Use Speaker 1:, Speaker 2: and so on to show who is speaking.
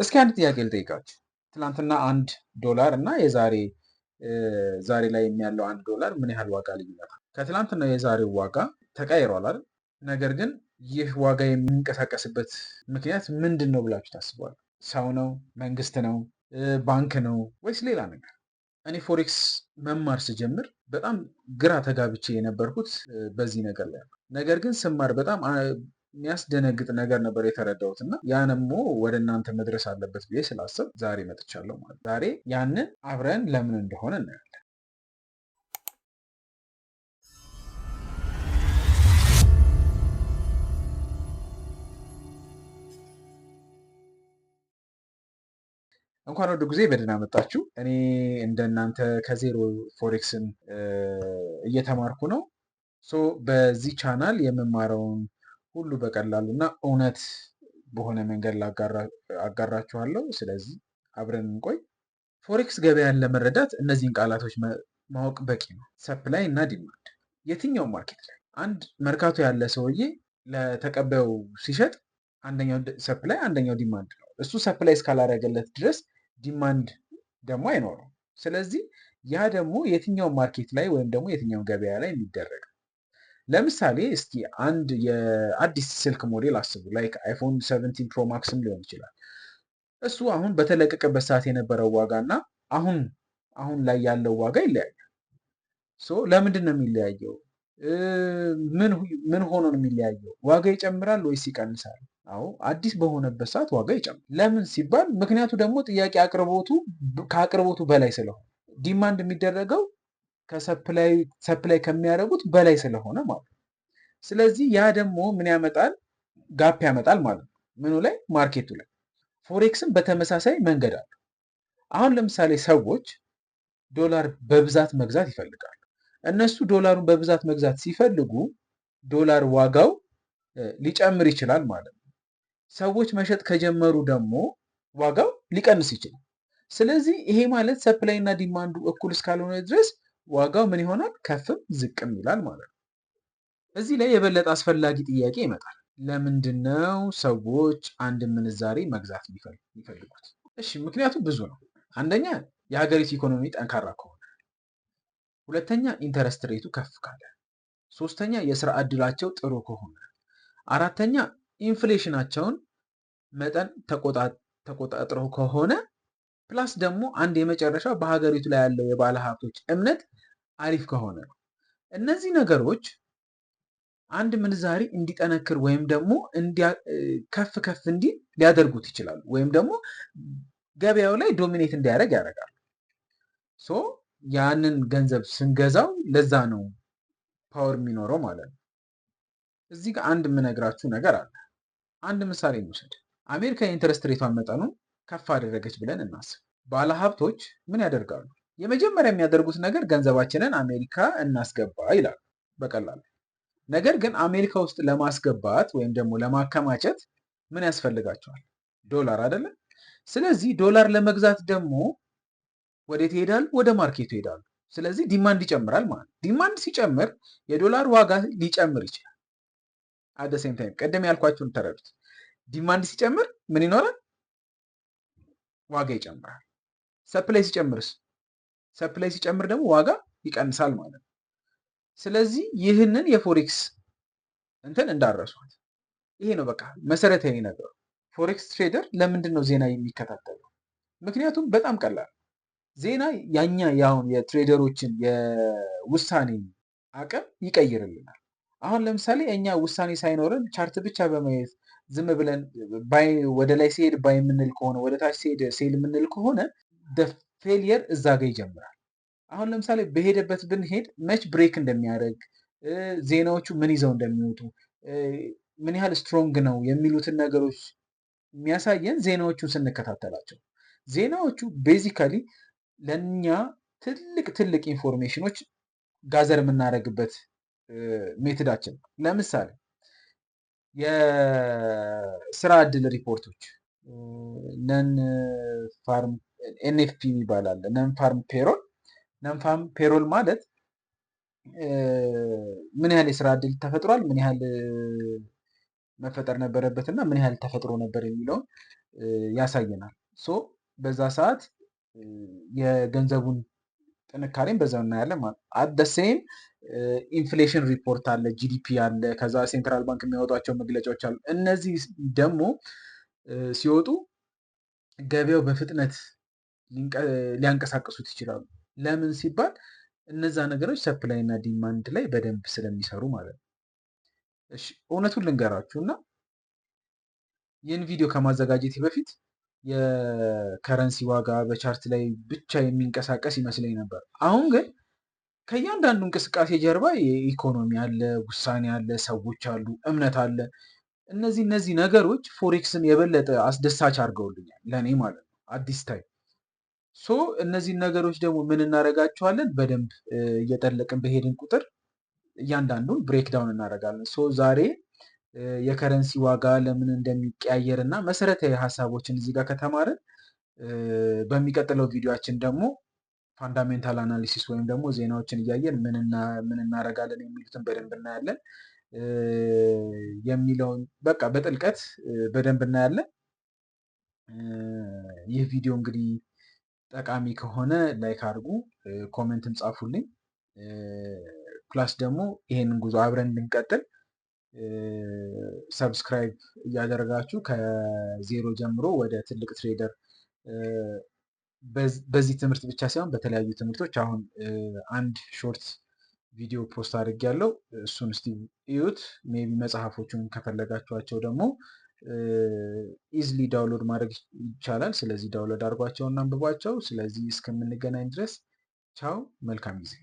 Speaker 1: እስኪ አንድ ጥያቄ ልጠይቃችሁ። ትናንትና $1 እና ዛሬ ላይ ያለው $1 ምን ያህል ዋጋ ልዩነት አለው? ከትላንትና የዛሬው ዋጋ ተቀይሯል አይደል? ነገር ግን ይህ ዋጋ የሚንቀሳቀስበት ምክንያት ምንድን ነው ብላችሁ ታስባላችሁ? ሰው ነው? መንግስት ነው? ባንክ ነው? ወይስ ሌላ ነገር? እኔ ፎሬክስ መማር ስጀምር በጣም ግራ ተጋብቼ የነበርኩት በዚህ ነገር ላይ ነው። ነገር ግን ስማር በጣም የሚያስደነግጥ ነገር ነበር የተረዳሁት እና ያ ደግሞ ወደ እናንተ መድረስ አለበት ብዬ ስላሰብ ዛሬ መጥቻለሁ ማለት ነው። ዛሬ ያንን አብረን ለምን እንደሆነ እናያለን። እንኳን ወደ ጊዜ በደህና መጣችሁ። እኔ እንደናንተ ከዜሮ ፎሬክስን እየተማርኩ ነው። በዚህ ቻናል የምማረውን ሁሉ በቀላሉ እና እውነት በሆነ መንገድ አጋራችኋለሁ። ስለዚህ አብረን እንቆይ። ፎሬክስ ገበያን ለመረዳት እነዚህን ቃላቶች ማወቅ በቂ ነው። ሰፕላይ እና ዲማንድ። የትኛው ማርኬት ላይ አንድ መርካቶ ያለ ሰውዬ ለተቀባዩ ሲሸጥ አንደኛው ሰፕላይ አንደኛው ዲማንድ ነው። እሱ ሰፕላይ እስካላደረገለት ድረስ ዲማንድ ደግሞ አይኖረውም። ስለዚህ ያ ደግሞ የትኛው ማርኬት ላይ ወይም ደግሞ የትኛው ገበያ ላይ የሚደረግ ለምሳሌ እስኪ አንድ የአዲስ ስልክ ሞዴል አስቡ። ላይክ አይፎን 17 ፕሮ ማክስም ሊሆን ይችላል። እሱ አሁን በተለቀቀበት ሰዓት የነበረው ዋጋ እና አሁን ላይ ያለው ዋጋ ይለያያል። ለምንድን ነው የሚለያየው? ምን ሆኖ ነው የሚለያየው? ዋጋ ይጨምራል ወይስ ይቀንሳል? አዎ አዲስ በሆነበት ሰዓት ዋጋ ይጨምራል። ለምን ሲባል ምክንያቱ ደግሞ ጥያቄ ከአቅርቦቱ በላይ ስለሆነ፣ ዲማንድ የሚደረገው ሰፕላይ ከሚያደርጉት በላይ ስለሆነ ማለት ነው። ስለዚህ ያ ደግሞ ምን ያመጣል? ጋፕ ያመጣል ማለት ነው። ምኑ ላይ? ማርኬቱ ላይ። ፎሬክስም በተመሳሳይ መንገድ አለ። አሁን ለምሳሌ ሰዎች ዶላር በብዛት መግዛት ይፈልጋሉ። እነሱ ዶላሩን በብዛት መግዛት ሲፈልጉ ዶላር ዋጋው ሊጨምር ይችላል ማለት ነው። ሰዎች መሸጥ ከጀመሩ ደግሞ ዋጋው ሊቀንስ ይችላል። ስለዚህ ይሄ ማለት ሰፕላይ እና ዲማንዱ እኩል እስካልሆነ ድረስ ዋጋው ምን ይሆናል? ከፍም ዝቅም ይላል ማለት ነው። እዚህ ላይ የበለጠ አስፈላጊ ጥያቄ ይመጣል። ለምንድን ነው ሰዎች አንድ ምንዛሬ መግዛት የሚፈልጉት? እሺ ምክንያቱም ብዙ ነው። አንደኛ የሀገሪቱ ኢኮኖሚ ጠንካራ ከሆነ፣ ሁለተኛ ኢንተረስት ሬቱ ከፍ ካለ፣ ሶስተኛ የስራ ዕድላቸው ጥሩ ከሆነ፣ አራተኛ ኢንፍሌሽናቸውን መጠን ተቆጣጥረው ከሆነ፣ ፕላስ ደግሞ አንድ የመጨረሻ በሀገሪቱ ላይ ያለው የባለ ሀብቶች እምነት አሪፍ ከሆነ ነው። እነዚህ ነገሮች አንድ ምንዛሬ እንዲጠነክር ወይም ደግሞ ከፍ እንዲል ሊያደርጉት ይችላሉ፣ ወይም ደግሞ ገበያው ላይ ዶሚኔት እንዲያደርግ ያደርጋሉ። ያንን ገንዘብ ስንገዛው ለዛ ነው ፓወር የሚኖረው ማለት ነው። እዚህ ጋር አንድ የምነግራችሁ ነገር አለ። አንድ ምሳሌ እንውሰድ። አሜሪካ የኢንተረስት ሬቷን መጠኑን ከፍ አደረገች ብለን እናስብ። ባለሀብቶች ምን ያደርጋሉ? የመጀመሪያ የሚያደርጉት ነገር ገንዘባችንን አሜሪካ እናስገባ ይላሉ በቀላሉ። ነገር ግን አሜሪካ ውስጥ ለማስገባት ወይም ደግሞ ለማከማቸት ምን ያስፈልጋቸዋል? ዶላር አይደለም? ስለዚህ ዶላር ለመግዛት ደግሞ ወዴት ይሄዳሉ? ወደ ማርኬቱ ይሄዳሉ። ስለዚህ ዲማንድ ይጨምራል ማለት ነው። ዲማንድ ሲጨምር የዶላር ዋጋ ሊጨምር ይችላል። አት ዘ ሴም ታይም ቀደም ያልኳችሁን ተረዱት። ዲማንድ ሲጨምር ምን ይኖራል? ዋጋ ይጨምራል። ሰፕላይ ሲጨምርስ? ሰፕላይ ሲጨምር ደግሞ ዋጋ ይቀንሳል ማለት ነው። ስለዚህ ይህንን የፎሬክስ እንትን እንዳረሷት። ይሄ ነው በቃ መሰረታዊ ነገሩ። ፎሬክስ ትሬደር ለምንድን ነው ዜና የሚከታተለው? ምክንያቱም በጣም ቀላል ዜና ያሁን የትሬደሮችን የውሳኔ አቅም ይቀይርልናል። አሁን ለምሳሌ እኛ ውሳኔ ሳይኖረን ቻርት ብቻ በማየት ዝም ብለን ወደ ላይ ሲሄድ ባይ የምንል ከሆነ፣ ወደ ታች ሲሄድ ሴል የምንል ከሆነ ፌሊየር እዛ ጋር ይጀምራል። አሁን ለምሳሌ በሄደበት ብንሄድ መች ብሬክ እንደሚያደርግ፣ ዜናዎቹ ምን ይዘው እንደሚወጡ፣ ምን ያህል ስትሮንግ ነው የሚሉትን ነገሮች የሚያሳየን ዜናዎቹን ስንከታተላቸው። ዜናዎቹ ቤዚካሊ ለእኛ ትልቅ ኢንፎርሜሽኖች ጋዘር የምናደርግበት ሜትዳችን ነው። ለምሳሌ የስራ ዕድል ሪፖርቶች ነን ፋርም ኤንኤፍፒ ይባላል። ነን ፋርም ፔሮል። ነን ፋርም ፔሮል ማለት ምን ያህል የስራ ዕድል ተፈጥሯል፣ ምን ያህል መፈጠር ነበረበት እና ምን ያህል ተፈጥሮ ነበር የሚለውን ያሳየናል። ሶ በዛ ሰዓት የገንዘቡን ጥንካሬም በዛው እናያለን ማለት ነው። አት ሴም ኢንፍሌሽን ሪፖርት አለ፣ ጂዲፒ አለ፣ ከዛ ሴንትራል ባንክ የሚያወጧቸው መግለጫዎች አሉ። እነዚህ ደግሞ ሲወጡ ገበያው በፍጥነት ሊያንቀሳቅሱት ይችላሉ። ለምን ሲባል እነዛ ነገሮች ሰፕላይ እና ዲማንድ ላይ በደንብ ስለሚሰሩ ማለት ነው። እሺ እውነቱን ልንገራችሁ እና ይህን ቪዲዮ ከማዘጋጀቴ በፊት የከረንሲ ዋጋ በቻርት ላይ ብቻ የሚንቀሳቀስ ይመስለኝ ነበር። አሁን ግን ከእያንዳንዱ እንቅስቃሴ ጀርባ የኢኮኖሚ አለ፣ ውሳኔ አለ፣ ሰዎች አሉ፣ እምነት አለ። እነዚህ ነገሮች ፎሬክስን የበለጠ አስደሳች አድርገውልኛል ለእኔ ማለት ነው አዲስ ታይም። ሶ እነዚህን ነገሮች ደግሞ ምን እናደርጋቸዋለን? በደንብ እየጠለቅን በሄድን ቁጥር እያንዳንዱን ብሬክዳውን እናደርጋለን። ሶ ዛሬ የከረንሲ ዋጋ ለምን እንደሚቀያየር እና መሰረታዊ ሀሳቦችን እዚህ ጋር ከተማርን በሚቀጥለው ቪዲዮችን ደግሞ ፋንዳሜንታል አናሊሲስ ወይም ደግሞ ዜናዎችን እያየን ምን እናደርጋለን የሚሉትን በደንብ እናያለን። የሚለውን በቃ በጥልቀት በደንብ እናያለን። ይህ ቪዲዮ እንግዲህ ጠቃሚ ከሆነ ላይክ አድርጉ፣ ኮሜንትም ጻፉልኝ። ፕላስ ደግሞ ይሄንን ጉዞ አብረን እንድንቀጥል ሰብስክራይብ እያደረጋችሁ ከዜሮ ጀምሮ ወደ ትልቅ ትሬደር በዚህ ትምህርት ብቻ ሳይሆን በተለያዩ ትምህርቶች አሁን አንድ ሾርት ቪዲዮ ፖስት አድርጌያለሁ። እሱን እስቲ እዩት። ሜቢ መጽሐፎቹን ከፈለጋችኋቸው ደግሞ ኢዝሊ ዳውንሎድ ማድረግ ይቻላል። ስለዚህ ዳውንሎድ አድርጓቸው እና አንብቧቸው። ስለዚህ እስከምንገናኝ ድረስ ቻው፣ መልካም ጊዜ።